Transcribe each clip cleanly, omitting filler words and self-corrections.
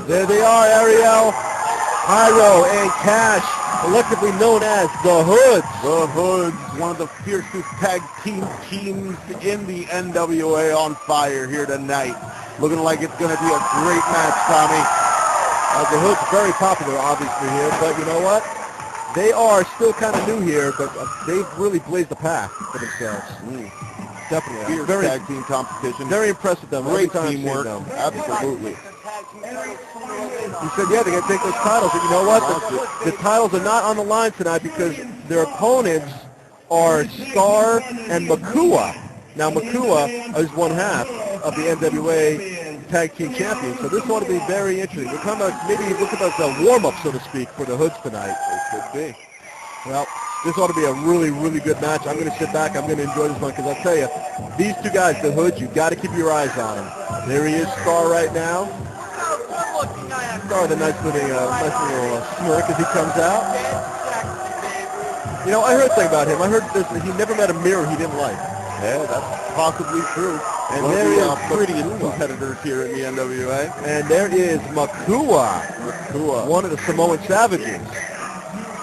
There they are, Ariel, Pyro, and Cash, collectively known as the Hoodz. The Hoodz, one of the fiercest tag teams in the NWA, on fire here tonight. Looking like it's going to be a great match, Tommy. The Hoodz are very popular, obviously, here, but you know what? They are still kind of new here, but they've really blazed the path for themselves. Definitely. Fierce tag team competition. Very impressed with them. Great teamwork. Absolutely. You said, yeah, they're going to take those titles. And you know what? The titles are not on the line tonight because their opponents are Starr and Makua. Now, Makua is one half of the NWA Tag Team Champions, so this ought to be very interesting. We're kind of maybe look at a warm-up, so to speak, for the Hoodz tonight. It could be. Well, this ought to be a really, really good match. I'm going to sit back. I'm going to enjoy this one because I'll tell you, these two guys, the Hoodz, you've got to keep your eyes on them. There he is, Starr right now. Starr with a nice little smirk as he comes out. You know, I heard a thing about him. I heard he never met a mirror he didn't like. Yeah, that's possibly true. And there is prettiest competitors here in the NWA. And there is Makua, one of the Samoan Savages.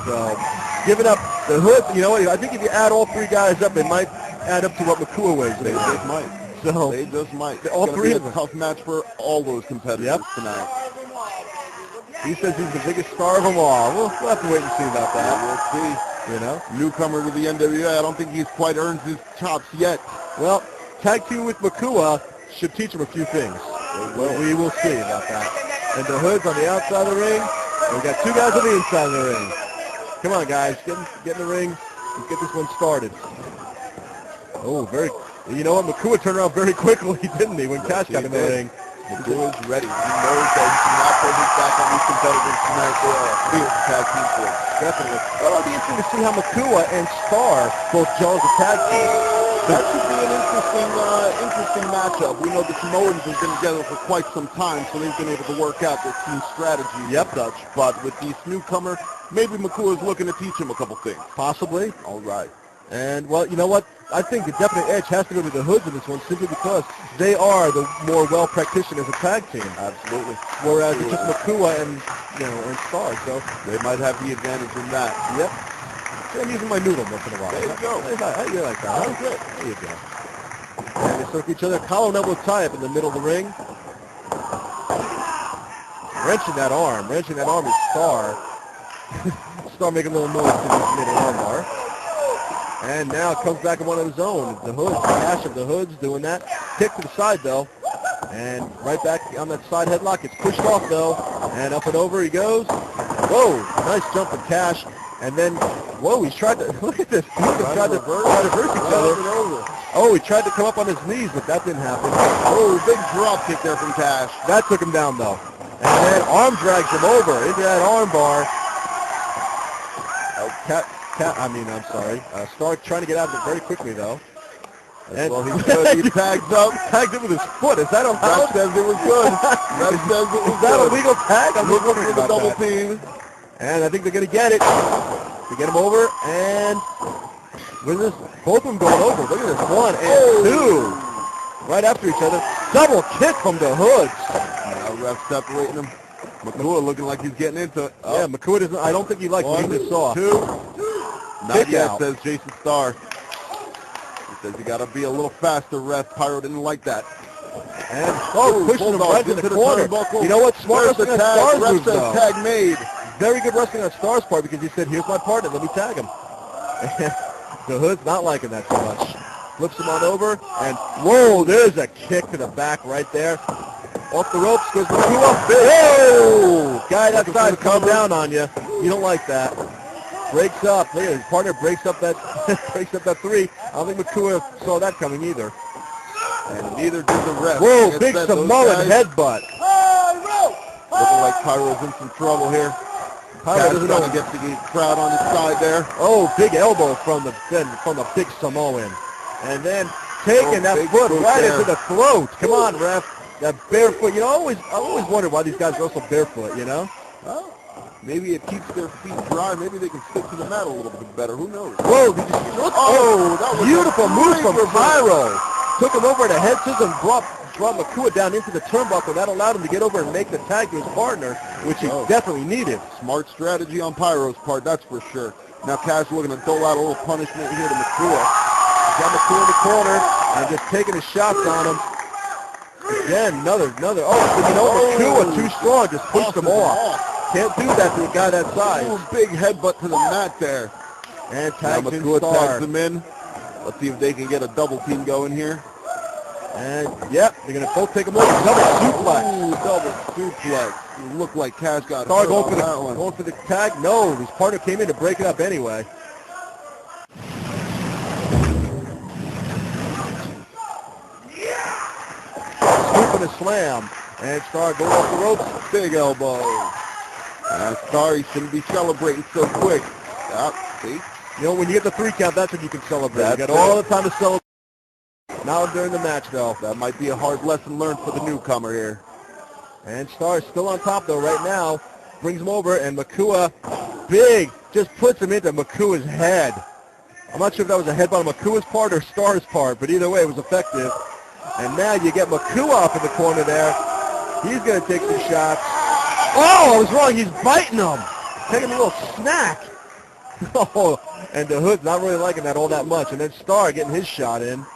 So, giving up the Hoodz, you know what, I think if you add all three guys up, it might add up to what Makua weighs. They just might. So, they just might. All three of them. Tough match for all those competitors tonight. He says he's the biggest star of them all. We'll have to wait and see about that. We'll see. You know, newcomer to the NWA. I don't think he's quite earned his chops yet. Well, tag team with Makua should teach him a few things. Well, we will see about that. And the Hoodz on the outside of the ring. And we got two guys on the inside of the ring. Come on, guys, get in the ring. Let's get this one started. Oh, you know what? Makua turned around very quickly, didn't he, when Cash got in the ring? Makua is ready. He knows that he cannot put his back on these competitors tonight. They are a fierce tag team for him. Definitely. Well, it'll be interesting to see how Makua and Starr both gel as a tag team. That should be an interesting matchup. We know the Samoans have been together for quite some time, so they've been able to work out their team strategy and such. But with this newcomer, maybe Makua is looking to teach him a couple things. Possibly. All right. And, well, you know what? I think the definite edge has to go to the Hoodz in this one simply because they are the more well-practitioned as a tag team. Absolutely. Whereas it's just Makua and Starr, so they might have the advantage in that. Yep. So I'm using my noodle once in a while. There you go. You like that, huh? Good. There you go. And they circle each other. Collar and elbow tie-up in the middle of the ring. Wrenching that arm is Starr. Starr making a little noise to the middle arm bar. And now comes back in one of his own. The Hoodz, Cash of the Hoodz doing that. Kick to the side, though. And right back on that side headlock. It's pushed off, though. And up and over he goes. Whoa, nice jump from Cash. And then, whoa, he's tried to, look at this. He tried to reverse each other. Oh, he tried to come up on his knees, but that didn't happen. Oh, big drop kick there from Cash. That took him down, though. And then arm drags him over into that arm bar. Oh, Starr trying to get out of it very quickly, though. And well, he tagged up. Tagged him with his foot. Is that allowed? That says it was good. That says it was Is that a legal tag? I'm looking for the double team. And I think they're going to get it. They get him over, and with this, both of them going over. Look at this, 1 and 2. Right after each other. Double kick from the Hoodz. Now ref separating them. Makua looking like he's getting into it. Oh. Yeah, Makua doesn't, I don't think he likes being this soft. 2. Not yet, out. says Jason Starr. He says you got to be a little faster, ref. Pyro didn't like that. And pushing him right into the corner. You know what? Smart wrestling on Starr's ref moves, says though. tag made. Very good wrestling on Starr's part because he said, here's my partner, let me tag him. And the Hood's not liking that so much. Flips him on over, and whoa, there's a kick to the back right there. Off the ropes goes Makua. Whoa! Guy that side come down on you. You don't like that. Breaks up. Look at his partner breaks up that 3. I don't think Makua saw that coming either. And neither did the ref. Whoa, big Samoan headbutt. Looking like Pyro's in some trouble here. Pyro doesn't know to get the crowd on his side there. Oh, big elbow from the big Samoan. And then taking that foot right into the throat. Come on, ref. That barefoot. You know, I always wondered why these guys wrestle barefoot, you know? Well, maybe it keeps their feet dry. Maybe they can stick to the mat a little bit better. Who knows? Whoa, did you see? Oh, that was beautiful move from Pyro. Took him over the head scissors and brought Makua down into the turnbuckle. That allowed him to get over and make the tag to his partner, which he definitely needed. Smart strategy on Pyro's part, that's for sure. Now Cash looking to dole out a little punishment here to Makua. He's got Makua in the corner and just taking his shots on him. Again, another. Oh, Makua too strong, just pushed him off. Can't do that to a guy that size. Ooh, big headbutt to the mat there. And tags in Makua Starr. tags him in. Let's see if they can get a double team going here. And, yep, they're going to both take him over. Double suplex. Ooh, double suplex. It looked like Cash got Starr hurt on that one. going for the tag. No, his partner came in to break it up anyway. Scoop and a slam. And Starr going off the ropes. Big elbow. And Starr, he shouldn't be celebrating so quick. See? You know, when you get the 3 count, that's when you can celebrate. You got all the time to celebrate. Now during the match, though. That might be a hard lesson learned for the newcomer here. And Starr still on top, though, right now. Brings him over, and Makua, big, just puts him into Makua's head. I'm not sure if that was a headbutt on Makua's part or Starr's part, but either way, it was effective. And now you get Makua up in the corner there. He's going to take some shots. Oh, I was wrong. He's biting him. Taking a little snack. Oh, and the Hoodz not really liking that all that much. And then Starr getting his shot in.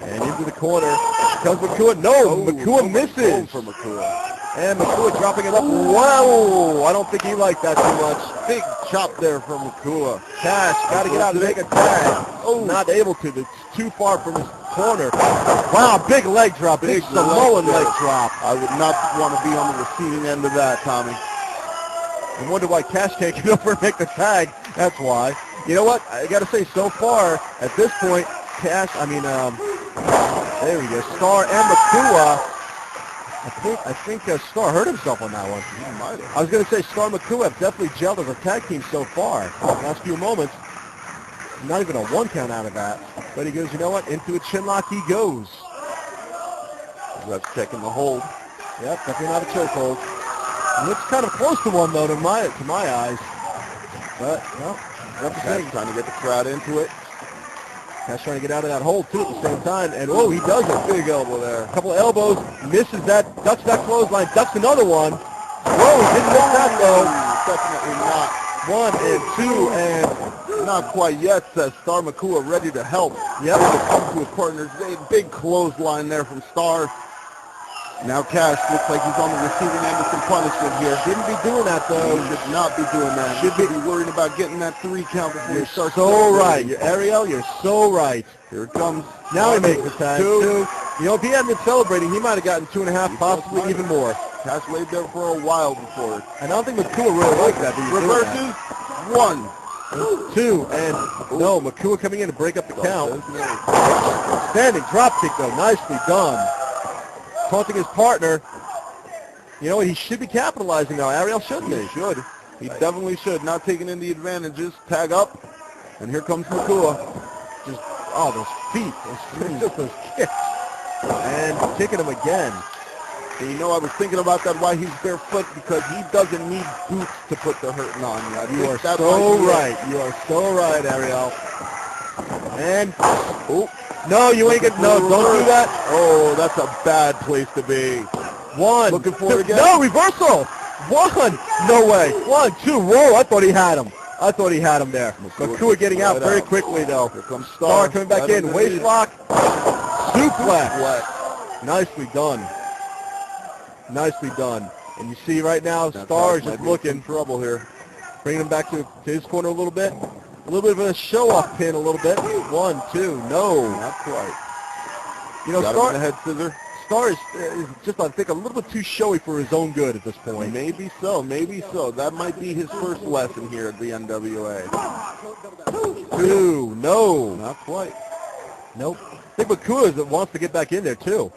And into the corner. Comes Makua. No, Makua misses. For Makua. And Makua dropping it up. Wow, I don't think he liked that too much. Big chop there from Makua. Cash, got to get out and make a tag. Oh, not able to. It's too far from his corner. Wow, big leg drop. Big Samoan leg drop. I would not want to be on the receiving end of that, Tommy. I wonder why Cash can't get over and make the tag. That's why. You know what? I got to say, so far, at this point, Cash, there we go. Starr and Makua. I think Starr hurt himself on that one. I was going to say Starr and Makua have definitely gelled as a tag team so far. Last few moments. Not even a 1 count out of that. But he goes, you know what? Into a chin lock he goes. That's checking the hold. Yep, definitely not a chokehold. Looks kind of close to one, though, to my eyes. But, well, Cash trying to get the crowd into it. Cash trying to get out of that hold, too, at the same time. And, oh, he does a big elbow there. A couple of elbows, misses that, ducks that clothesline, ducks another one. Whoa, he didn't miss that, though. Definitely not. 1 and 2, and not quite yet, says Starr. Makua ready to help. Yep. Ready to come to his partners. Big clothesline there from Starr. Now Cash looks like he's on the receiving end of some punishment here. Shouldn't be doing that, though. He should not be doing that. Should be worrying about getting that 3 count before he starts. So right. Ariel, you're so right. Here it comes. Now he makes the tag. 2. You know, if he hadn't been celebrating, he might have gotten 2.5, possibly even more. Cash laid there for a while before. And I don't think Makua really likes that. Reverses. 1. 2, and no, Makua coming in to break up the count. Standing drop kick, though. Nicely done. Taunting his partner. You know what? He should be capitalizing now. Ariel, shouldn't he? He should. He definitely should. Not taking in the advantages. Tag up. And here comes Makua. Just, those feet. Just those kicks. And kicking him again. And you know, I was thinking about that why he's barefoot, because he doesn't need boots to put the hurting on. You are so right. You are so right, Ariel. And, no, you ain't getting, no, don't do that. Oh, that's a bad place to be. 1. Looking for it again. No, reversal. 1. No way. 1, 2, whoa, I thought he had him. There. Makua getting out very quickly, though. Here comes Starr coming back in. Waist lock. Suplex. Nicely done. Nicely done. And you see right now, Starr is just looking. Trouble here. Bringing him back to his corner a little bit. A little bit of a show-off pin a little bit. 1, 2, no. Not quite. You know, Starr, the head scissor. Starr is just, I think, a little bit too showy for his own good at this point. Maybe so. Maybe so. That might be his first lesson here at the NWA. 2, no. Not quite. Nope. I think Makua wants to get back in there, too.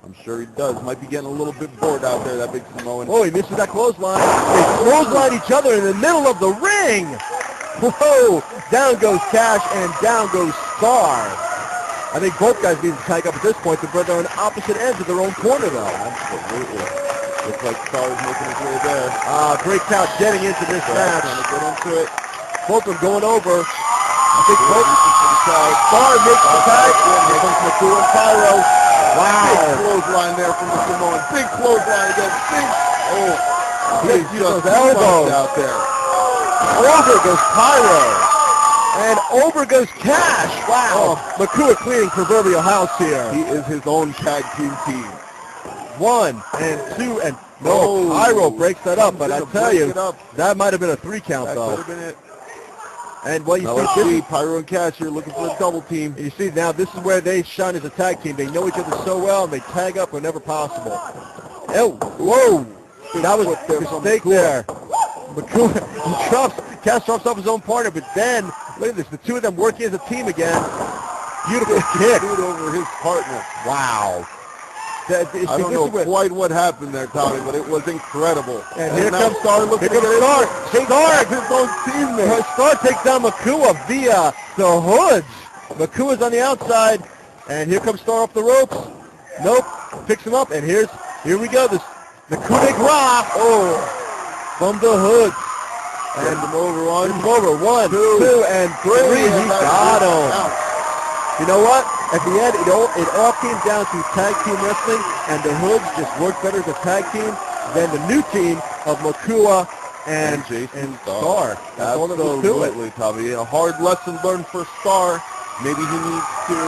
I'm sure he does. Might be getting a little bit bored out there, that big Samoan. Oh, he misses that clothesline. They clothesline each other in the middle of the ring. Whoa. Down goes Cash and down goes Starr. I think both guys need to tag up at this point, but they're on opposite ends of their own corner, though. Absolutely. Looks like Starr is making his way there. Great count getting into this match. Trying to get into it. Both of them going over. I think both Starr makes the tag. Here comes Makua and Pyro. Wow. Big clothesline there from the Samoan. Big clothesline again. Big. Oh, he's just elbows out there. Over goes Pyro. And over goes Cash. Wow. Makua cleaning proverbial house here. He is his own tag team. 1 and 2 and no, Pyro breaks that up, but I tell you, that might have been a 3 count though. That could have been it. And what you see, Pyro and Cash here looking for a double team. And you see now this is where they shine as a tag team. They know each other so well and they tag up whenever possible. Oh, whoa. That was a mistake there. Makua, Cash drops off his own partner, but then, look at this, the two of them working as a team again. Beautiful kick. Over his partner. Wow. I don't know quite what happened there, Tommy, but it was incredible. And here comes Starr looking at Starr. Starr, his own teammate. Starr takes down Makua via the Hoodz. Makua's on the outside, and here comes Starr off the ropes. Nope, picks him up, and here we go. The coup de grace. Oh, from the Hoodz. And him over. 1, 2, and 3. He got him. You know what? At the end, it all came down to tag team wrestling, and the Hoodz just worked better as a tag team than the new team of Makua and Starr. That's all there was to it. Tommy. A hard lesson learned for Starr. Maybe he needs to,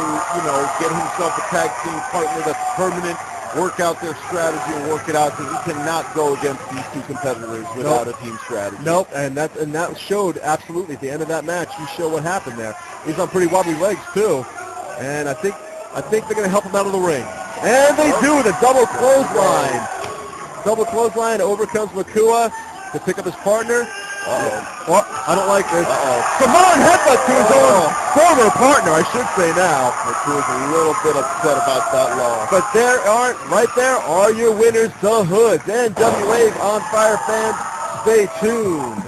get himself a tag team partner that's permanent, work out their strategy and work it out, because he cannot go against these two competitors without a team strategy. Nope, and that showed absolutely at the end of that match. You show what happened there. He's on pretty wobbly legs too. And I think they're going to help him out of the ring. And they do, the double clothesline. Double clothesline overcomes Makua to pick up his partner. Oh, I don't like this. Samoan headbutt to his own former partner, I should say now. Makua's a little bit upset about that loss. But right there are your winners, the Hoodz. And WA on Fire fans, stay tuned.